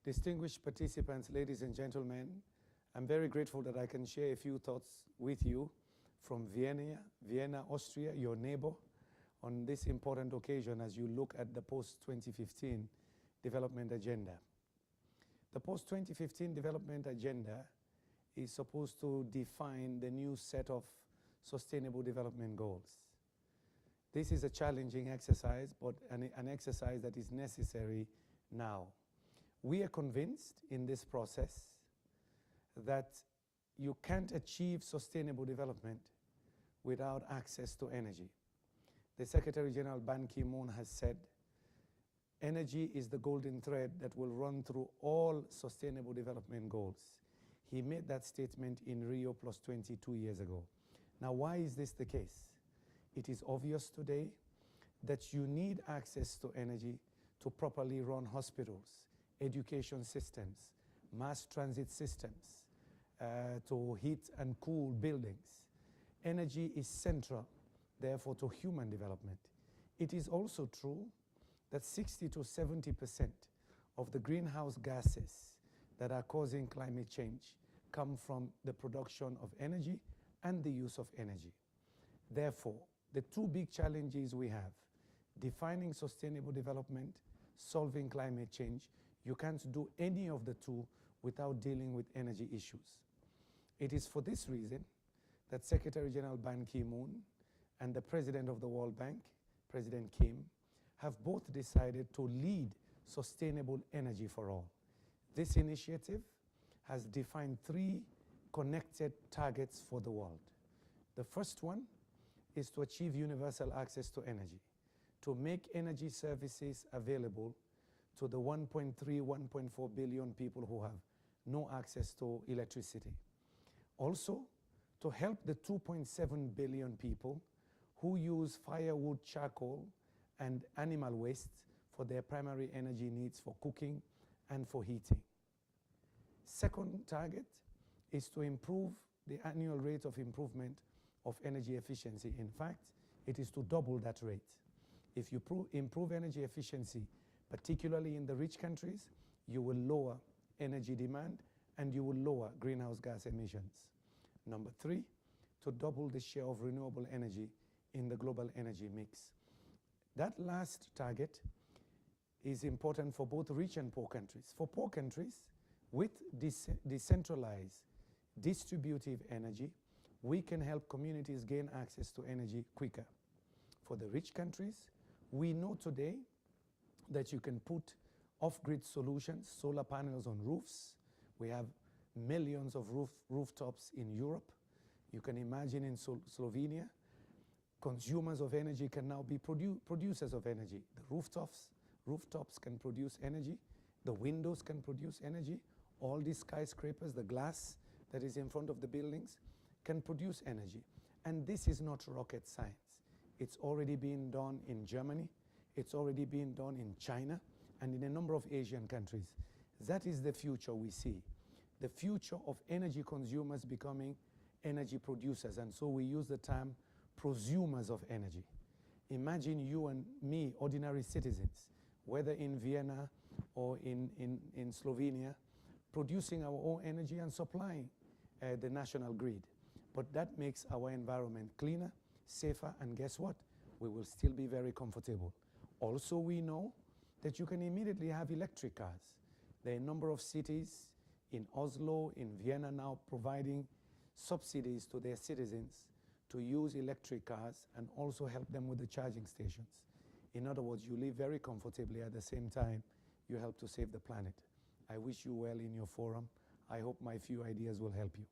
Distinguished participants, ladies and gentlemen, I'm very grateful that I can share a few thoughts with you from Vienna, Austria, your neighbor, on this important occasion as you look at the post-2015 development agenda. The post-2015 development agenda is supposed to define the new set of sustainable development goals. This is a challenging exercise, but an exercise that is necessary now. We are convinced in this process that you can't achieve sustainable development without access to energy. The Secretary General Ban Ki-moon has said, energy is the golden thread that will run through all sustainable development goals. He made that statement in Rio +20 2 years ago. Now, why is this the case? It is obvious today that you need access to energy to properly run hospitals, education systems, mass transit systems, to heat and cool buildings. Energy is central, therefore, to human development. It is also true that 60 to 70% of the greenhouse gases that are causing climate change come from the production of energy and the use of energy. Therefore, the two big challenges we have, defining sustainable development, solving climate change, you can't do any of the two without dealing with energy issues. It is for this reason that Secretary General Ban Ki-moon and the President of the World Bank, President Kim, have both decided to lead sustainable energy for all. This initiative has defined 3 connected targets for the world. The first one is to achieve universal access to energy, to make energy services available to the 1.3, 1.4 billion people who have no access to electricity. Also, to help the 2.7 billion people who use firewood, charcoal, and animal waste for their primary energy needs for cooking and for heating. Second target is to improve the annual rate of improvement of energy efficiency. In fact, it is to double that rate. If you improve energy efficiency, particularly in the rich countries, you will lower energy demand and you will lower greenhouse gas emissions. Number 3, to double the share of renewable energy in the global energy mix. That last target is important for both rich and poor countries. For poor countries, with decentralized distributive energy, we can help communities gain access to energy quicker. For the rich countries, we know today that you can put off-grid solutions, solar panels on roofs. We have millions of rooftops in Europe. You can imagine in Slovenia, consumers of energy can now be producers of energy. The rooftops can produce energy. The windows can produce energy. All these skyscrapers, the glass that is in front of the buildings, can produce energy. And this is not rocket science. It's already being done in Germany. It's already being done in China and in a number of Asian countries. That is the future we see. The future of energy consumers becoming energy producers. And so we use the term prosumers of energy. Imagine you and me, ordinary citizens, whether in Vienna or in Slovenia, producing our own energy and supplying the national grid. But that makes our environment cleaner, safer, and guess what? We will still be very comfortable. Also, we know that you can immediately have electric cars. There are a number of cities in Oslo, in Vienna now providing subsidies to their citizens to use electric cars and also help them with the charging stations. In other words, you live very comfortably at the same time you help to save the planet. I wish you well in your forum. I hope my few ideas will help you.